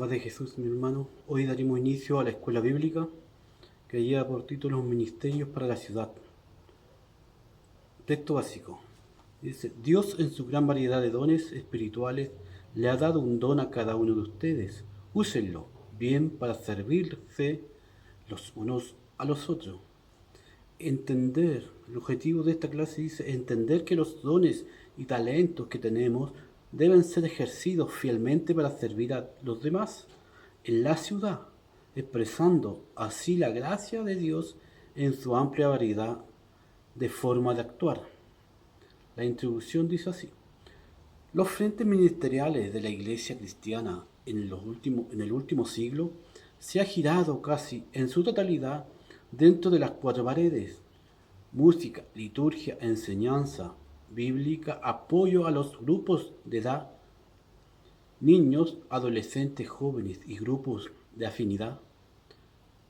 paz de Jesús, mi hermano. Hoy daremos inicio a la escuela bíblica que lleva por título Los Ministerios para la Ciudad. Texto básico. Dice, Dios en su gran variedad de dones espirituales le ha dado un don a cada uno de ustedes. Úsenlo bien para servirse los unos a los otros. El objetivo de esta clase dice entender que los dones y talentos que tenemos deben ser ejercidos fielmente para servir a los demás en la ciudad, expresando así la gracia de Dios en su amplia variedad de formas de actuar. La introducción dice así: los frentes ministeriales de la Iglesia cristiana en el último siglo se ha girado casi en su totalidad dentro de las cuatro paredes: música, liturgia, enseñanza bíblica, apoyo a los grupos de edad, niños, adolescentes, jóvenes y grupos de afinidad,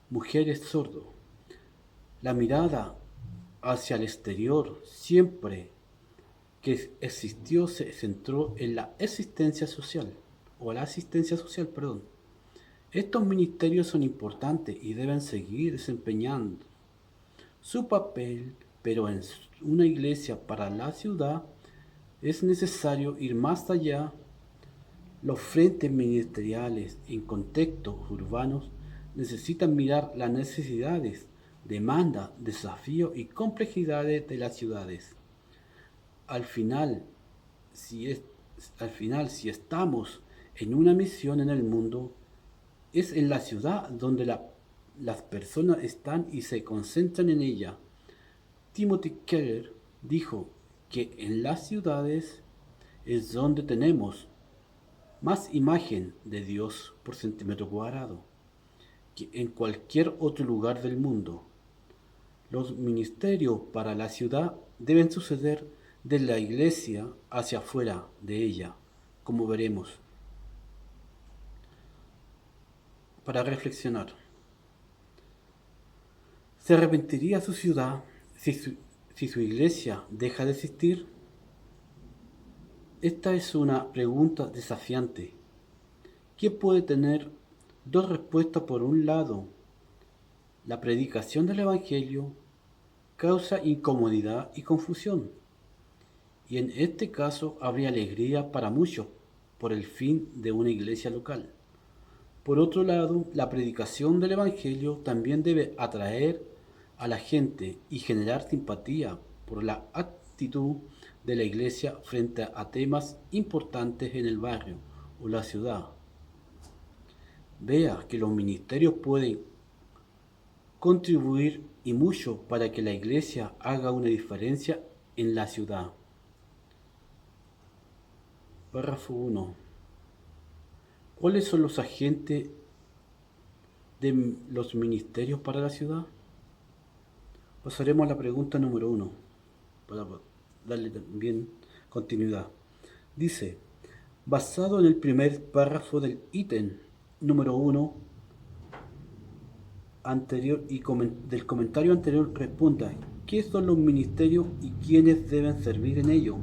mujeres sordos. La mirada hacia el exterior siempre que existió se centró en la asistencia social. Estos ministerios son importantes y deben seguir desempeñando su papel, pero en una iglesia para la ciudad es necesario ir más allá. Los frentes ministeriales en contextos urbanos necesitan mirar las necesidades, demandas, desafíos y complejidades de las ciudades. Al final, si estamos en una misión en el mundo, es en la ciudad donde las personas están y se concentran en ella. Timothy Keller dijo que en las ciudades es donde tenemos más imagen de Dios por centímetro cuadrado que en cualquier otro lugar del mundo. Los ministerios para la ciudad deben suceder de la iglesia hacia afuera de ella, como veremos. Para reflexionar, ¿se arrepentiría su ciudad si su iglesia deja de existir? Esta es una pregunta desafiante, que puede tener dos respuestas. Por un lado, la predicación del Evangelio causa incomodidad y confusión, y en este caso habría alegría para muchos por el fin de una iglesia local. Por otro lado, la predicación del Evangelio también debe atraer a la gente y generar simpatía por la actitud de la iglesia frente a temas importantes en el barrio o la ciudad. Vea que los ministerios pueden contribuir y mucho para que la iglesia haga una diferencia en la ciudad. Párrafo 1. ¿Cuáles son los agentes de los ministerios para la ciudad? Pasaremos a la pregunta número 1 para darle también continuidad. Dice, basado en el primer párrafo del ítem número 1 anterior y del comentario anterior, responda: ¿qué son los ministerios y quiénes deben servir en ellos?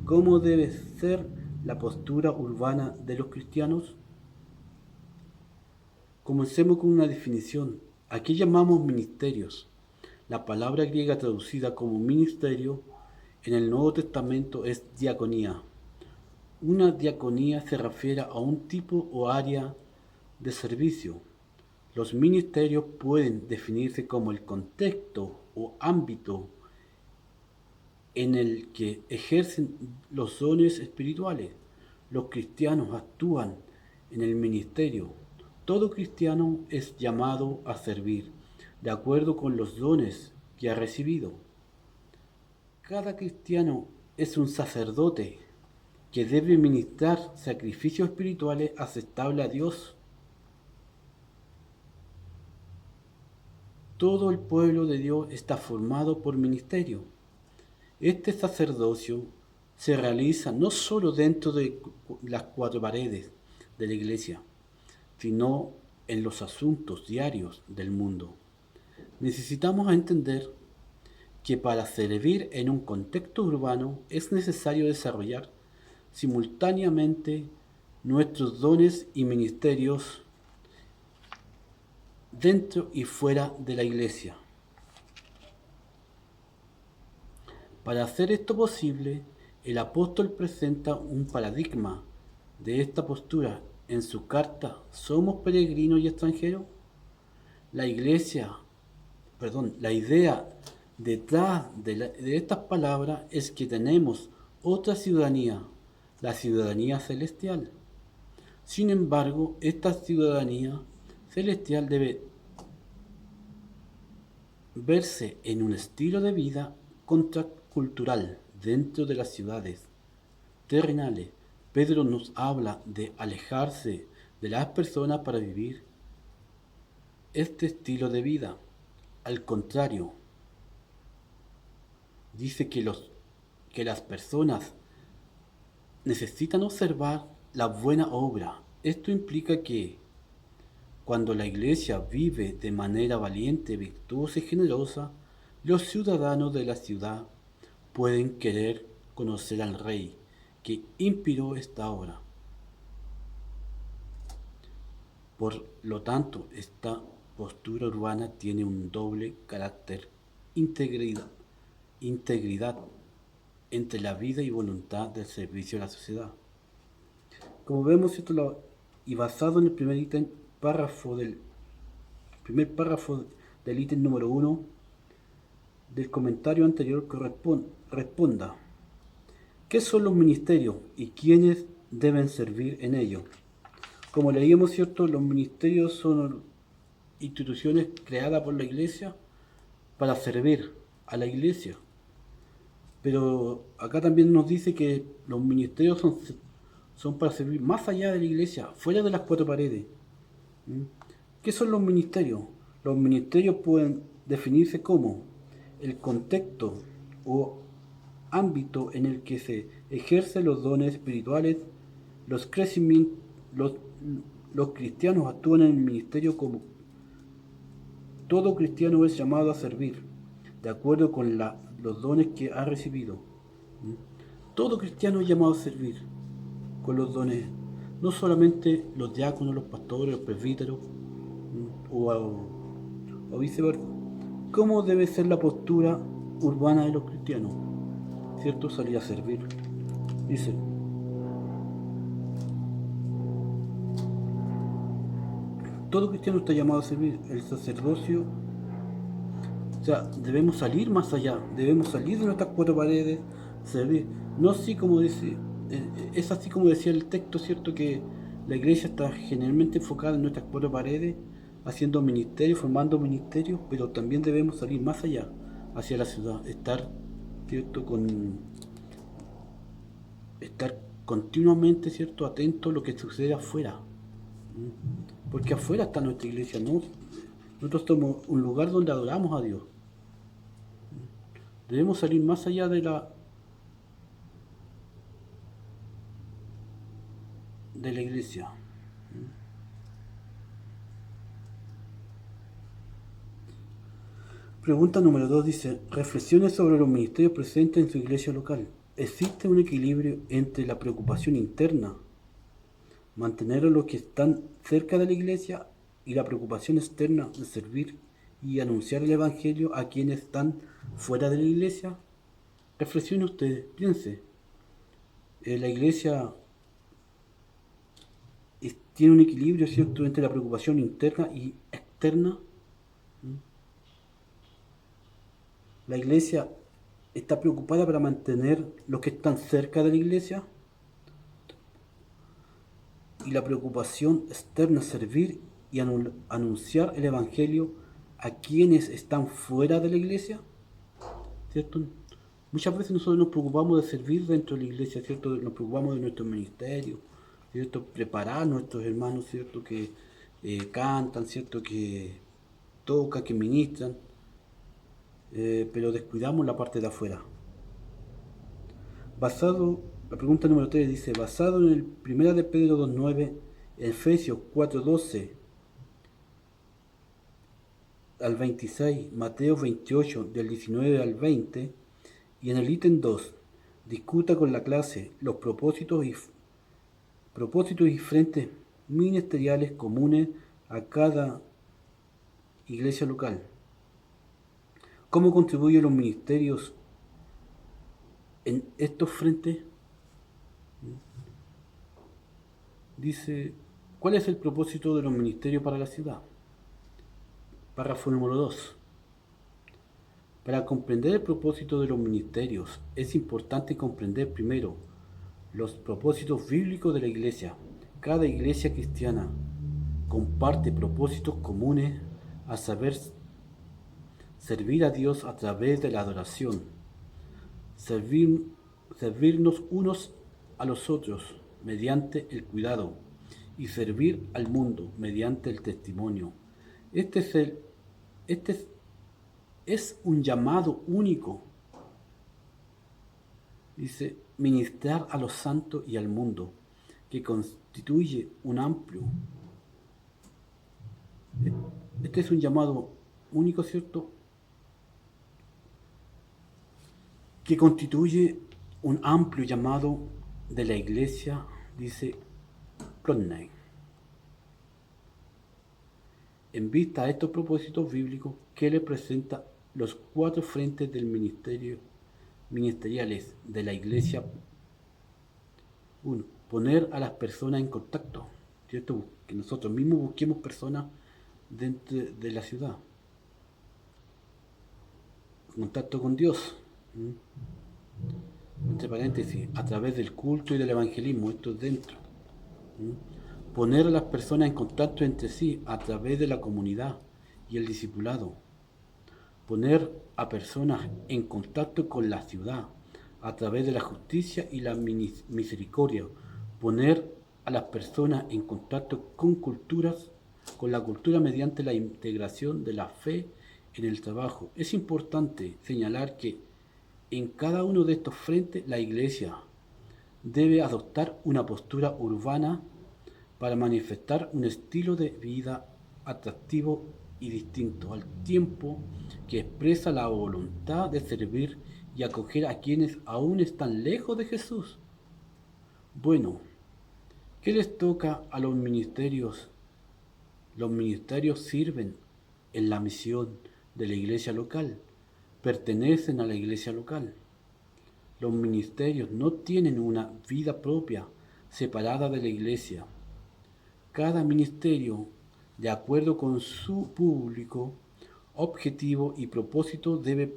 ¿Cómo debe ser la postura urbana de los cristianos? Comencemos con una definición. ¿A qué llamamos ministerios? La palabra griega traducida como ministerio en el Nuevo Testamento es diaconía. Una diaconía se refiere a un tipo o área de servicio. Los ministerios pueden definirse como el contexto o ámbito en el que ejercen los dones espirituales. Los cristianos actúan en el ministerio. Todo cristiano es llamado a servir, de acuerdo con los dones que ha recibido. Cada cristiano es un sacerdote que debe ministrar sacrificios espirituales aceptables a Dios. Todo el pueblo de Dios está formado por ministerio. Este sacerdocio se realiza no solo dentro de las cuatro paredes de la iglesia, sino en los asuntos diarios del mundo. Necesitamos entender que para servir en un contexto urbano es necesario desarrollar simultáneamente nuestros dones y ministerios dentro y fuera de la iglesia. Para hacer esto posible, el apóstol presenta un paradigma de esta postura en su carta ¿Somos peregrinos y extranjeros? La idea detrás de estas palabras es que tenemos otra ciudadanía, la ciudadanía celestial. Sin embargo, esta ciudadanía celestial debe verse en un estilo de vida contracultural dentro de las ciudades terrenales. Pedro nos habla de alejarse de las personas para vivir este estilo de vida. Al contrario, dice que las personas necesitan observar la buena obra. Esto implica que cuando la iglesia vive de manera valiente, virtuosa y generosa, los ciudadanos de la ciudad pueden querer conocer al Rey que inspiró esta obra. Por lo tanto, esta postura urbana tiene un doble carácter: integridad entre la vida y voluntad del servicio a la sociedad. Como vemos, y basado en el primer párrafo del ítem número 1 del comentario anterior, responda: ¿qué son los ministerios y quiénes deben servir en ellos? Como leíamos, ¿cierto? Los ministerios son instituciones creadas por la iglesia para servir a la iglesia. Pero acá también nos dice que los ministerios son para servir más allá de la iglesia, fuera de las cuatro paredes. ¿Qué son los ministerios? Los ministerios pueden definirse como el contexto o ámbito en el que se ejercen los dones espirituales. Los cristianos actúan en el ministerio como todo cristiano es llamado a servir, de acuerdo con los dones que ha recibido. Todo cristiano es llamado a servir con los dones, no solamente los diáconos, los pastores, los presbíteros, o viceversa. ¿Cómo debe ser la postura urbana de los cristianos? ¿Cierto? Salir a servir. Dice: todo cristiano está llamado a servir. El sacerdocio, o sea, debemos salir más allá, debemos salir de nuestras cuatro paredes, servir. No así como dice, es así como decía el texto, ¿cierto? Que la iglesia está generalmente enfocada en nuestras cuatro paredes, haciendo ministerios, formando ministerios, pero también debemos salir más allá, hacia la ciudad, estar, ¿cierto? Estar continuamente, ¿cierto? Atento a lo que sucede afuera. Porque afuera está nuestra iglesia, ¿no? Nosotros somos un lugar donde adoramos a Dios. Debemos salir más allá de la iglesia. Pregunta número 2 dice: reflexiones sobre los ministerios presentes en su iglesia local. ¿Existe un equilibrio entre la preocupación interna, mantener a los que están cerca de la iglesia, y la preocupación externa de servir y anunciar el evangelio a quienes están fuera de la iglesia? Reflexione usted, piense. La iglesia tiene un equilibrio, ¿cierto?, entre la preocupación interna y externa. La iglesia está preocupada para mantener los que están cerca de la iglesia, y la preocupación externa es servir y anunciar el evangelio a quienes están fuera de la iglesia, ¿cierto? Muchas veces nosotros nos preocupamos de servir dentro de la iglesia, ¿cierto? Nos preocupamos de nuestro ministerio, ¿cierto? Preparar a nuestros hermanos, ¿cierto? Que cantan, ¿cierto? Que tocan, que ministran, pero descuidamos la parte de afuera. La pregunta número 3 dice: basado en el 1 de Pedro 2.9, Efesios 4.12 al 26, Mateo 28 del 19 al 20, y en el ítem 2, discuta con la clase los propósitos Propósitos y frentes ministeriales comunes a cada iglesia local. ¿Cómo contribuyen los ministerios en estos frentes? Dice, ¿cuál es el propósito de los ministerios para la ciudad? Párrafo número 2. Para comprender el propósito de los ministerios, es importante comprender primero los propósitos bíblicos de la iglesia. Cada iglesia cristiana comparte propósitos comunes, a saber, servir a Dios a través de la adoración, servirnos unos a los otros mediante el cuidado y servir al mundo mediante el testimonio. Este es un llamado único. Dice, ministrar a los santos y al mundo, que constituye un amplio. Este es un llamado único, ¿cierto? Que constituye un amplio llamado de la iglesia, dice Plotnick. En vista a estos propósitos bíblicos, Keller presenta los 4 frentes del ministeriales de la iglesia. 1. Poner a las personas en contacto, ¿cierto? Que nosotros mismos busquemos personas dentro de la ciudad. Contacto con Dios. Entre paréntesis, a través del culto y del evangelismo, esto es dentro. Poner a las personas en contacto entre sí a través de la comunidad y el discipulado. Poner a personas en contacto con la ciudad a través de la justicia y la misericordia. Poner a las personas en contacto con la cultura mediante la integración de la fe en el trabajo. Es importante señalar que en cada uno de estos frentes la Iglesia debe adoptar una postura urbana para manifestar un estilo de vida atractivo y distinto, al tiempo que expresa la voluntad de servir y acoger a quienes aún están lejos de Jesús. Bueno, ¿qué les toca a los ministerios? Los ministerios sirven en la misión de la iglesia local, pertenecen a la iglesia local. Los ministerios no tienen una vida propia, separada de la iglesia. Cada ministerio, de acuerdo con su público, objetivo y propósito, debe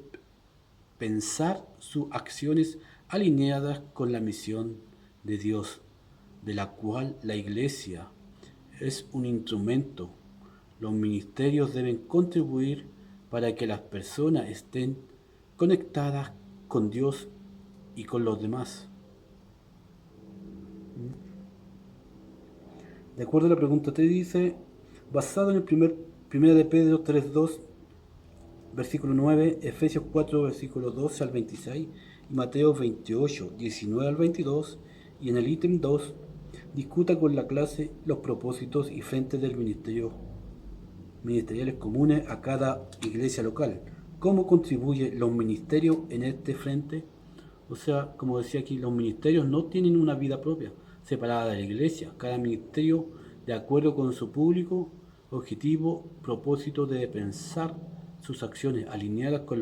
pensar sus acciones alineadas con la misión de Dios, de la cual la iglesia es un instrumento. Los ministerios deben contribuir para que las personas estén conectadas con Dios y con los demás. De acuerdo a la pregunta, te dice, basado en el primera de Pedro 3.2, versículo 9, Efesios 4, versículo 12 al 26, y Mateo 28, 19 al 22, y en el ítem 2, discuta con la clase los propósitos y frentes del ministeriales comunes a cada iglesia local. ¿Cómo contribuyen los ministerios en este frente? O sea, como decía aquí, los ministerios no tienen una vida propia, separada de la iglesia. Cada ministerio, de acuerdo con su público, objetivo, propósito, debe pensar sus acciones alineadas con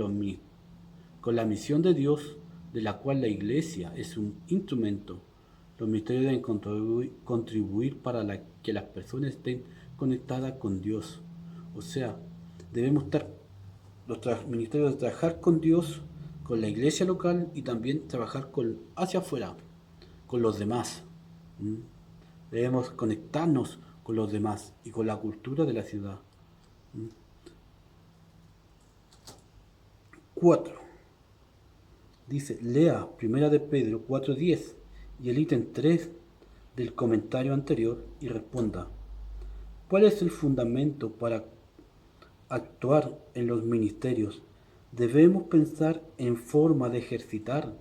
la misión de Dios, de la cual la iglesia es un instrumento. Los ministerios deben contribuir para que las personas estén conectadas con Dios. O sea, debemos los ministerios de trabajar con Dios, con la iglesia local y también trabajar hacia afuera, con los demás. Debemos conectarnos con los demás y con la cultura de la ciudad. 4. Dice, lea Primera de Pedro 4.10 y el ítem 3 del comentario anterior y responda, ¿cuál es el fundamento para actuar en los ministerios? ¿Debemos pensar en forma de ejercitar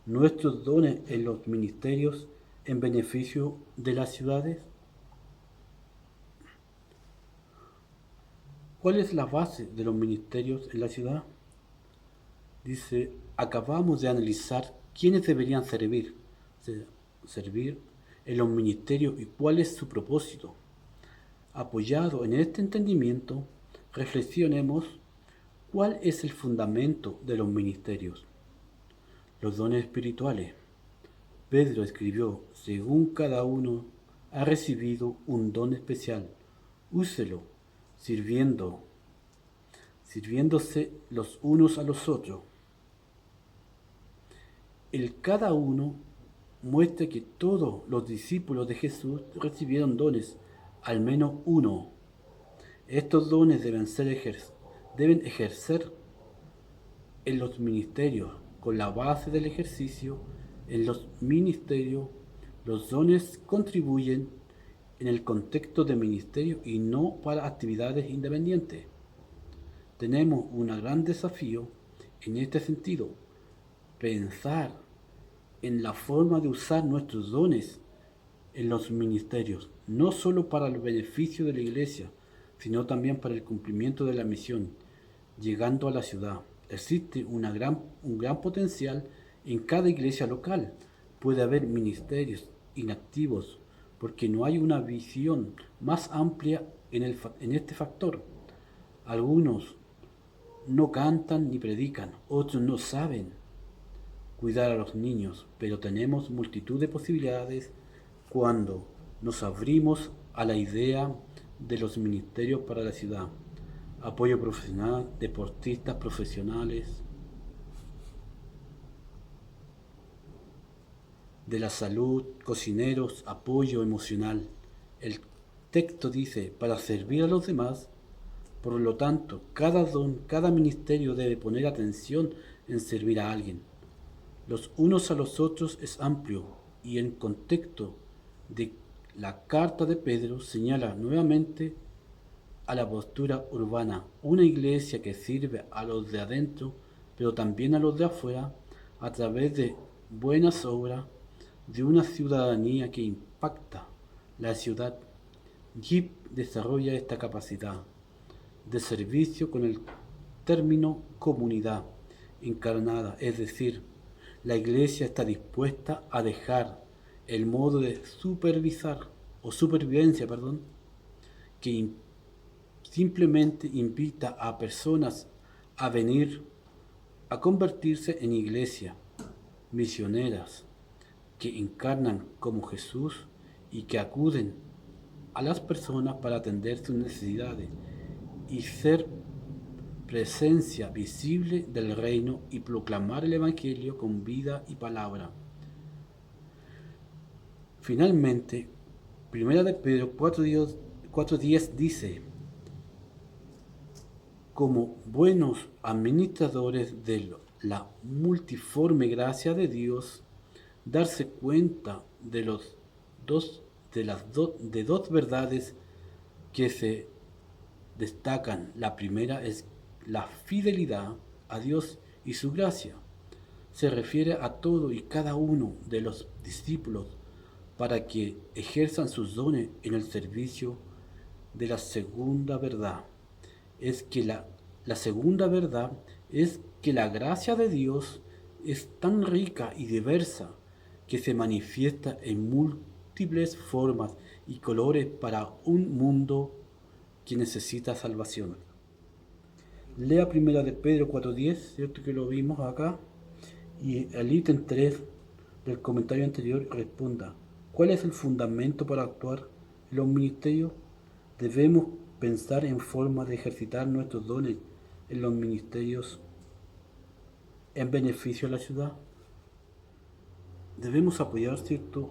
nuestros dones en los ministerios en beneficio de las ciudades? ¿Cuál es la base de los ministerios en la ciudad? Dice, acabamos de analizar quiénes deberían servir en los ministerios y cuál es su propósito. Apoyado en este entendimiento, reflexionemos cuál es el fundamento de los ministerios. Los dones espirituales. Pedro escribió, según cada uno ha recibido un don especial, úselo, sirviéndose los unos a los otros. El cada uno muestra que todos los discípulos de Jesús recibieron dones, al menos uno. Estos dones deben ejercer en los ministerios. Con la base del ejercicio en los ministerios, los dones contribuyen en el contexto de ministerio y no para actividades independientes. Tenemos un gran desafío en este sentido, pensar en la forma de usar nuestros dones en los ministerios, no solo para el beneficio de la iglesia, sino también para el cumplimiento de la misión, llegando a la ciudad. Existe un gran potencial en cada iglesia local. Puede haber ministerios inactivos porque no hay una visión más amplia en este factor. Algunos no cantan ni predican, otros no saben cuidar a los niños, pero tenemos multitud de posibilidades cuando nos abrimos a la idea de los ministerios para la ciudad. Apoyo profesional, deportistas profesionales, de la salud, cocineros, apoyo emocional. El texto dice, para servir a los demás, por lo tanto, cada don, cada ministerio debe poner atención en servir a alguien. Los unos a los otros es amplio y en contexto de la carta de Pedro señala nuevamente a la postura urbana, una iglesia que sirve a los de adentro, pero también a los de afuera, a través de buenas obras, de una ciudadanía que impacta la ciudad. JIP desarrolla esta capacidad de servicio con el término comunidad encarnada, es decir, la iglesia está dispuesta a dejar el modo de supervivencia, que simplemente invita a personas a venir a convertirse en iglesias misioneras que encarnan como Jesús y que acuden a las personas para atender sus necesidades y ser presencia visible del reino y proclamar el Evangelio con vida y palabra. Finalmente, 1 de Pedro 4:10 dice, como buenos administradores de la multiforme gracia de Dios, darse cuenta de dos verdades que se destacan. La primera es la fidelidad a Dios y su gracia. Se refiere a todo y cada uno de los discípulos para que ejerzan sus dones en el servicio de la segunda verdad. La segunda verdad es que la gracia de Dios es tan rica y diversa que se manifiesta en múltiples formas y colores para un mundo que necesita salvación. Lea 1 de Pedro 4:10, cierto que lo vimos acá, y el ítem 3 del comentario anterior responda, ¿cuál es el fundamento para actuar en los ministerios? Debemos pensar en forma de ejercitar nuestros dones en los ministerios en beneficio de la ciudad. Debemos apoyar, ¿cierto?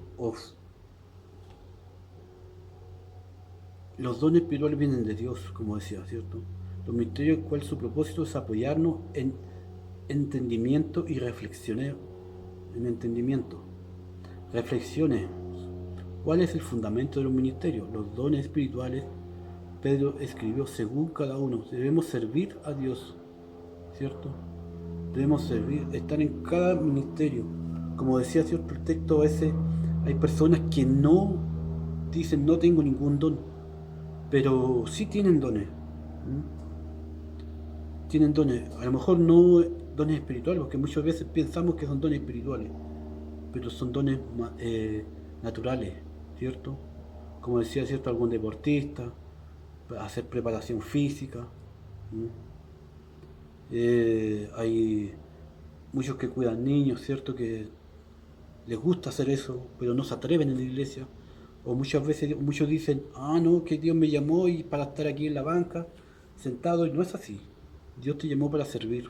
Los dones espirituales vienen de Dios, como decía, ¿cierto? Los ministerios, ¿cuál es su propósito? Es apoyarnos en entendimiento y reflexiones en entendimiento. Reflexiones. ¿Cuál es el fundamento de los ministerios? Los dones espirituales. Pedro escribió según cada uno. Debemos servir a Dios, ¿cierto? Debemos servir, estar en cada ministerio. Como decía, ¿cierto? El texto, a veces hay personas que no dicen no tengo ningún don, pero sí tienen dones. Tienen dones, a lo mejor no dones espirituales, porque muchas veces pensamos que son dones espirituales, pero son dones naturales, ¿cierto? Como decía, ¿cierto? Algún deportista, hacer preparación física. ¿Mm? Hay muchos que cuidan niños, ¿cierto? Que les gusta hacer eso, pero no se atreven en la iglesia. O muchas veces muchos dicen, ah, no, que Dios me llamó y para estar aquí en la banca, sentado, y no es así. Dios te llamó para servir.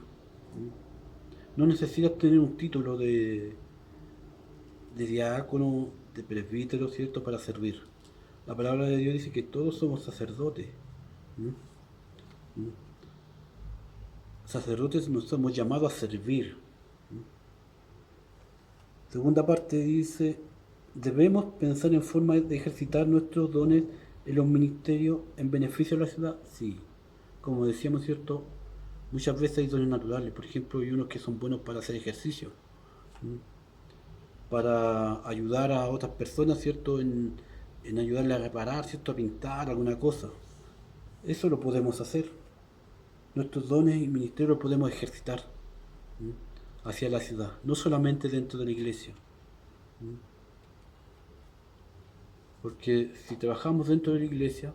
No necesitas tener un título de diácono, de presbítero, ¿cierto?, para servir. La palabra de Dios dice que todos somos sacerdotes. ¿Mm? ¿Mm? Sacerdotes nos hemos llamado a servir. Segunda parte dice, debemos pensar en forma de ejercitar nuestros dones en los ministerios en beneficio de la ciudad. Sí, como decíamos, ¿cierto? Muchas veces hay dones naturales. Por ejemplo, hay unos que son buenos para hacer ejercicio, para ayudar a otras personas, ¿cierto? En ayudarle a reparar, ¿cierto? A pintar alguna cosa. Eso lo podemos hacer. Nuestros dones y ministerios los podemos ejercitar hacia la ciudad, no solamente dentro de la iglesia. Porque si trabajamos dentro de la iglesia,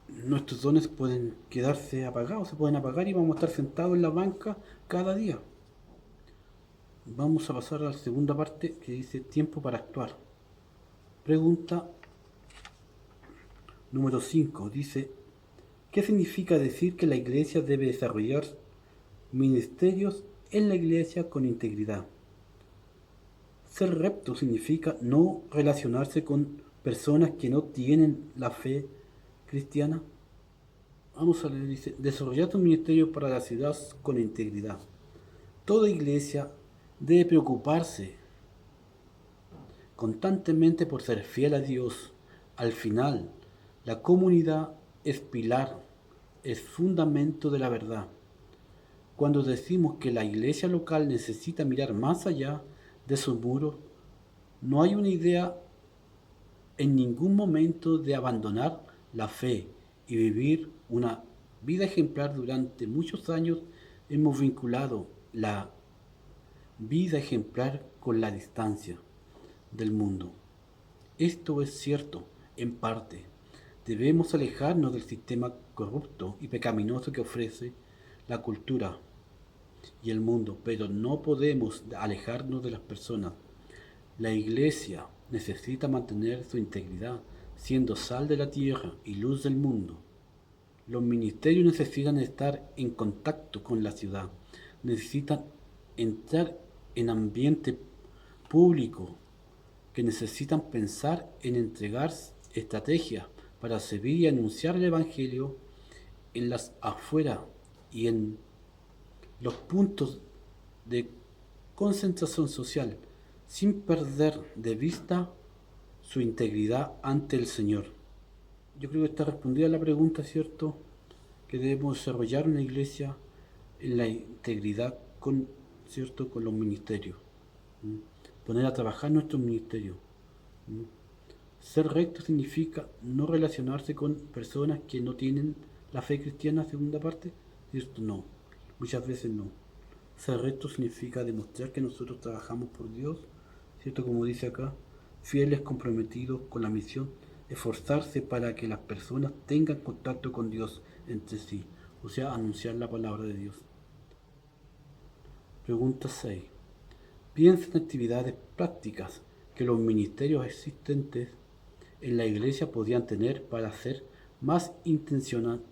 nuestros dones pueden quedarse apagados, se pueden apagar y vamos a estar sentados en la banca cada día. Vamos a pasar a la segunda parte que dice tiempo para actuar. Pregunta número 5. Dice, ¿qué significa decir que la iglesia debe desarrollar ministerios en la iglesia con integridad? Ser recto significa no relacionarse con personas que no tienen la fe cristiana. Vamos a leer, dice, desarrollar tu ministerio para la ciudad con integridad. Toda iglesia debe preocuparse constantemente por ser fiel a Dios. Al final, la comunidad es pilar, es fundamento de la verdad. Cuando decimos que la iglesia local necesita mirar más allá de sus muros, no hay una idea en ningún momento de abandonar la fe y vivir una vida ejemplar. Durante muchos años hemos vinculado la vida ejemplar con la distancia del mundo. Esto es cierto, en parte. Debemos alejarnos del sistema corrupto y pecaminoso que ofrece la cultura y el mundo, pero no podemos alejarnos de las personas. La iglesia necesita mantener su integridad, siendo sal de la tierra y luz del mundo. Los ministerios necesitan estar en contacto con la ciudad, necesitan entrar en ambiente público, que necesitan pensar en entregar estrategias para servir y anunciar el Evangelio en las afueras y en los puntos de concentración social, sin perder de vista su integridad ante el Señor. Yo creo que está respondida la pregunta, ¿cierto? Que debemos desarrollar una iglesia en la integridad con, ¿cierto?, con los ministerios. Poner a trabajar nuestros ministerios. Ser recto significa no relacionarse con personas que no tienen la fe cristiana, segunda parte, ¿cierto? No, muchas veces no. Ser recto significa demostrar que nosotros trabajamos por Dios, ¿cierto? Como dice acá, fieles, comprometidos con la misión, esforzarse para que las personas tengan contacto con Dios entre sí, o sea, anunciar la palabra de Dios. Pregunta 6. Piensa en actividades prácticas que los ministerios existentes en la iglesia podían tener para ser más intencionales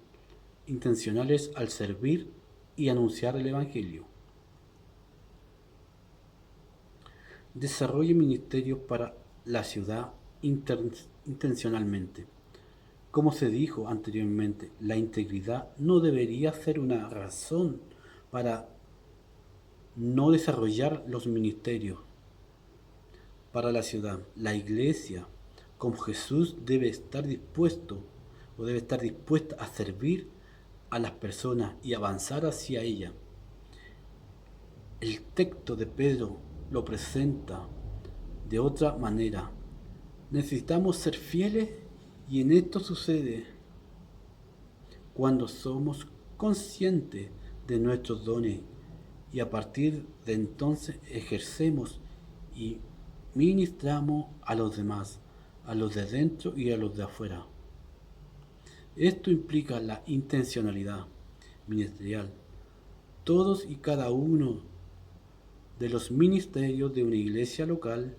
al servir y anunciar el Evangelio. Desarrolle ministerios para la ciudad intencionalmente. Como se dijo anteriormente, la integridad no debería ser una razón para no desarrollar los ministerios para la ciudad. La iglesia, como Jesús, debe estar dispuesta a servir a las personas y avanzar hacia ella. El texto de Pedro lo presenta de otra manera. Necesitamos ser fieles y en esto sucede cuando somos conscientes de nuestros dones y a partir de entonces ejercemos y ministramos a los demás, a los de dentro y a los de afuera. Esto implica la intencionalidad ministerial. Todos y cada uno de los ministerios de una iglesia local,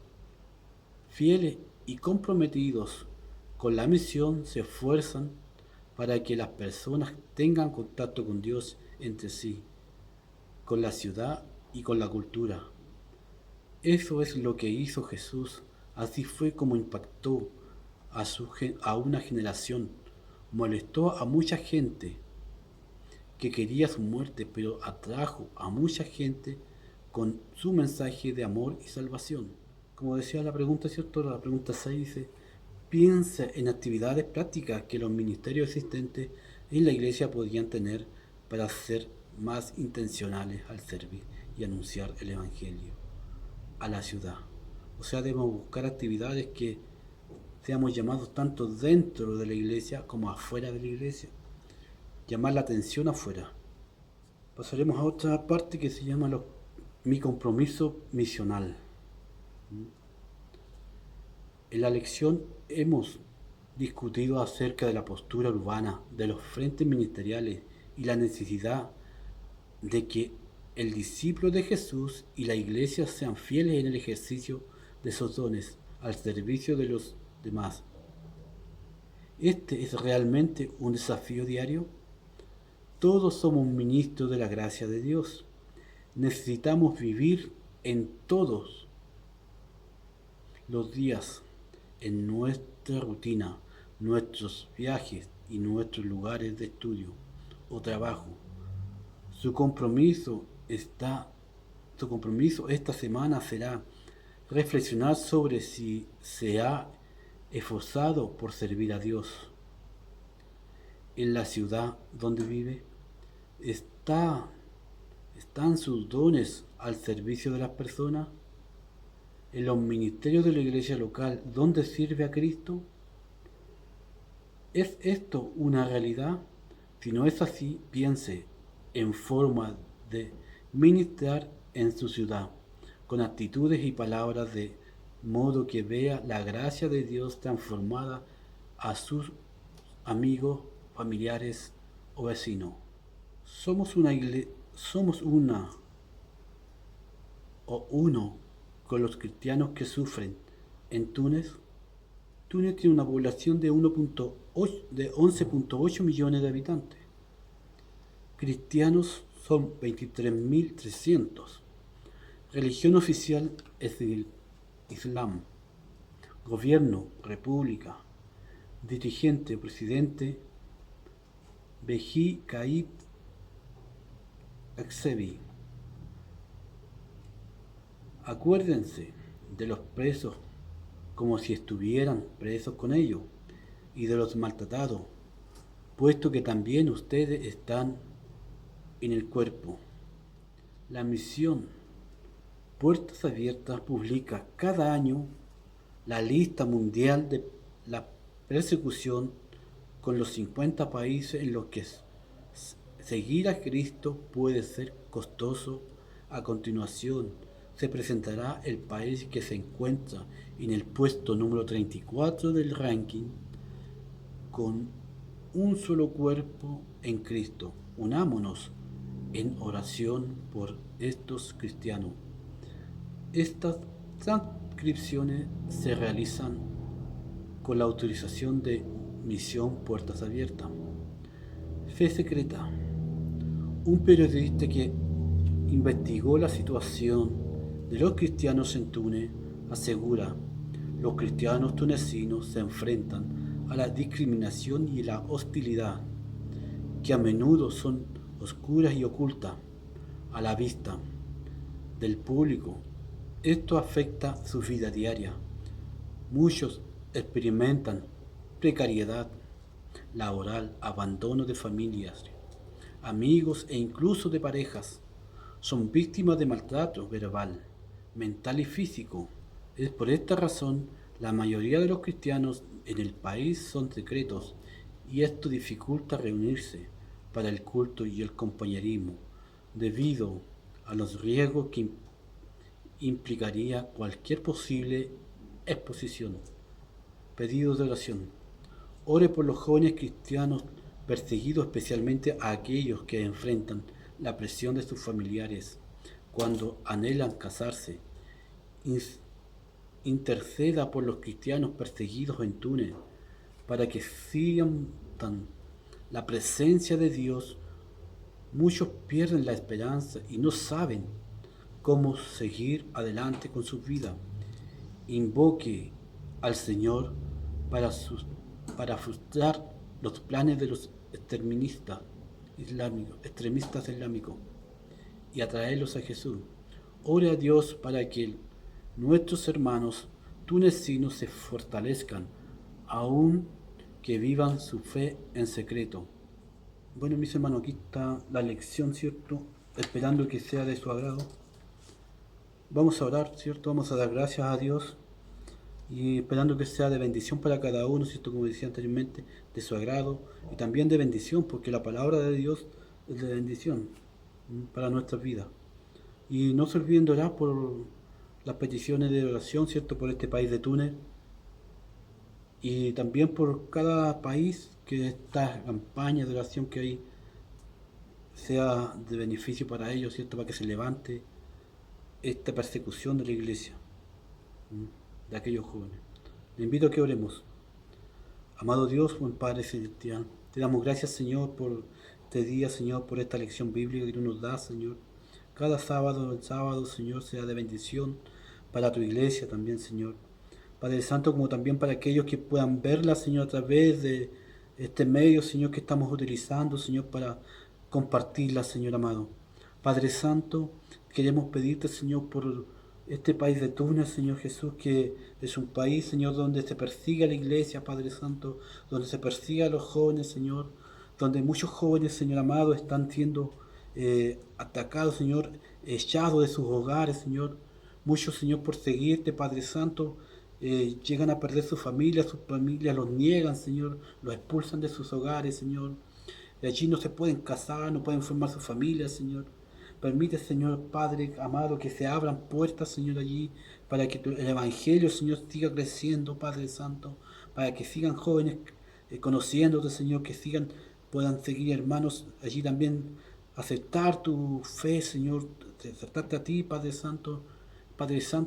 fieles y comprometidos con la misión, se esfuerzan para que las personas tengan contacto con Dios entre sí, con la ciudad y con la cultura. Eso es lo que hizo Jesús. Así fue como impactó a una generación. Molestó a mucha gente que quería su muerte, pero atrajo a mucha gente con su mensaje de amor y salvación. Como decía la pregunta, ¿cierto? La pregunta 6 dice, piensa en actividades prácticas que los ministerios existentes en la iglesia podrían tener para ser más intencionales al servir y anunciar el Evangelio a la ciudad. O sea, debemos buscar actividades que seamos llamados tanto dentro de la iglesia como afuera de la iglesia. Llamar la atención afuera. Pasaremos a otra parte que se llama mi compromiso misional. En la lección hemos discutido acerca de la postura urbana, de los frentes ministeriales y la necesidad de que el discípulo de Jesús y la iglesia sean fieles en el ejercicio de esos dones al servicio de los demás. ¿Este es realmente un desafío diario? Todos somos ministros de la gracia de Dios. Necesitamos vivir en todos los días, en nuestra rutina, nuestros viajes y nuestros lugares de estudio o trabajo. Su compromiso esta semana será reflexionar sobre si se ha esforzado por servir a Dios en la ciudad donde vive. ¿Están sus dones al servicio de las personas? ¿En los ministerios de la iglesia local donde sirve a Cristo? ¿Es esto una realidad? Si no es así, piense en forma de ministrar en su ciudad, con actitudes y palabras de modo que vea la gracia de Dios transformada a sus amigos, familiares o vecinos. Somos una o uno con los cristianos que sufren en Túnez. Túnez tiene una población de 11.8 millones de habitantes. Cristianos son 23.300. Religión oficial es el Islam. Gobierno, república. Dirigente, presidente, Beji Caid Aksevi. Acuérdense de los presos como si estuvieran presos con ellos, y de los maltratados, puesto que también ustedes están en el cuerpo. La misión Puertas Abiertas publica cada año la lista mundial de la persecución con los 50 países en los que seguir a Cristo puede ser costoso. A continuación se presentará el país que se encuentra en el puesto número 34 del ranking con un solo cuerpo en Cristo. Unámonos en oración por estos cristianos. Estas transcripciones se realizan con la autorización de Misión Puertas Abiertas. Fe secreta. Un periodista que investigó la situación de los cristianos en Túnez asegura: los cristianos tunecinos se enfrentan a la discriminación y la hostilidad, que a menudo son oscuras y ocultas a la vista del público. Esto afecta su vida diaria. Muchos experimentan precariedad laboral, abandono de familias, amigos e incluso de parejas. Son víctimas de maltrato verbal, mental y físico. Es por esta razón la mayoría de los cristianos en el país son secretos, y esto dificulta reunirse para el culto y el compañerismo, debido a los riesgos que implicaría cualquier posible exposición. Pedido de oración. Ore por los jóvenes cristianos perseguidos, especialmente a aquellos que enfrentan la presión de sus familiares cuando anhelan casarse. Interceda por los cristianos perseguidos en Túnez para que sientan la presencia de Dios. Muchos pierden la esperanza y no saben cómo seguir adelante con su vida. Invoque al Señor para frustrar los planes de los extremistas islámicos y atraerlos a Jesús. Ore a Dios para que nuestros hermanos tunecinos se fortalezcan, aun que vivan su fe en secreto. Bueno, mis hermanos, aquí está la lección, ¿cierto? Esperando que sea de su agrado. Vamos a orar, ¿cierto? Vamos a dar gracias a Dios y esperando que sea de bendición para cada uno, ¿cierto? Como decía anteriormente, de su agrado y también de bendición, porque la palabra de Dios es de bendición para nuestras vidas. Y no se olviden de orar por las peticiones de oración, ¿cierto? Por este país de Túnez y también por cada país, que esta campaña de oración que hay sea de beneficio para ellos, ¿cierto? Para que se levante esta persecución de la iglesia, de aquellos jóvenes. Le invito a que oremos. Amado Dios, buen Padre Celestial, te damos gracias, Señor, por este día, Señor, por esta lección bíblica que tú nos das, Señor. Cada sábado, el sábado, Señor, sea de bendición para tu iglesia también, Señor. Padre Santo, como también para aquellos que puedan verla, Señor, a través de este medio, Señor, que estamos utilizando, Señor, para compartirla, Señor amado. Padre Santo, queremos pedirte, Señor, por este país de Túnez, Señor Jesús, que es un país, Señor, donde se persigue a la iglesia, Padre Santo, donde se persigue a los jóvenes, Señor, donde muchos jóvenes, Señor amado, están siendo atacados, Señor, echados de sus hogares, Señor. Muchos, Señor, por seguirte, Padre Santo, llegan a perder sus familias los niegan, Señor, los expulsan de sus hogares, Señor. Y allí no se pueden casar, no pueden formar sus familias, Señor. Permite, Señor Padre amado, que se abran puertas, Señor, allí, para que el Evangelio, Señor, siga creciendo, Padre Santo, para que sigan jóvenes conociéndote, Señor, que puedan seguir, hermanos, allí también aceptar tu fe, Señor, aceptarte a ti, Padre Santo,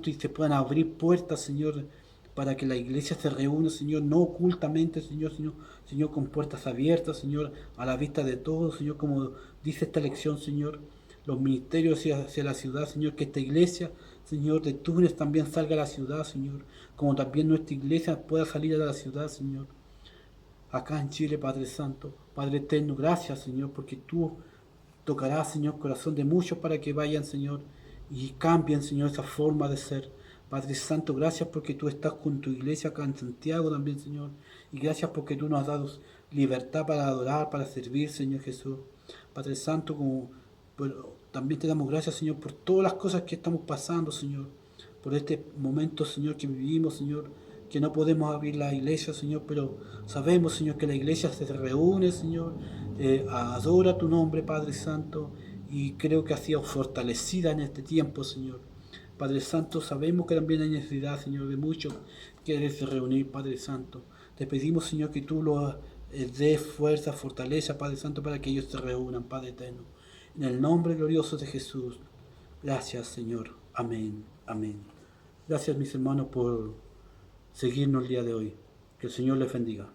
y se puedan abrir puertas, Señor, para que la iglesia se reúna, Señor, no ocultamente, Señor, con puertas abiertas, Señor, a la vista de todos, Señor, como dice esta lección, Señor, los ministerios hacia la ciudad, Señor, que esta iglesia, Señor, de Túnez también salga a la ciudad, Señor, como también nuestra iglesia pueda salir a la ciudad, Señor, acá en Chile, Padre Santo, Padre eterno, gracias, Señor, porque tú tocarás, Señor, corazón de muchos para que vayan, Señor, y cambien, Señor, esa forma de ser. Padre Santo, gracias porque tú estás con tu iglesia acá en Santiago también, Señor. Y gracias porque tú nos has dado libertad para adorar, para servir, Señor Jesús. Padre Santo, también te damos gracias, Señor, por todas las cosas que estamos pasando, Señor. Por este momento, Señor, que vivimos, Señor, que no podemos abrir la iglesia, Señor, pero sabemos, Señor, que la iglesia se reúne, Señor, adora tu nombre, Padre Santo, y creo que ha sido fortalecida en este tiempo, Señor. Padre Santo, sabemos que también hay necesidad, Señor, de muchos que se reunir, Padre Santo. Te pedimos, Señor, que tú los des fuerza, fortaleza, Padre Santo, para que ellos se reúnan, Padre eterno. En el nombre glorioso de Jesús. Gracias, Señor. Amén. Amén. Gracias, mis hermanos, por seguirnos el día de hoy. Que el Señor les bendiga.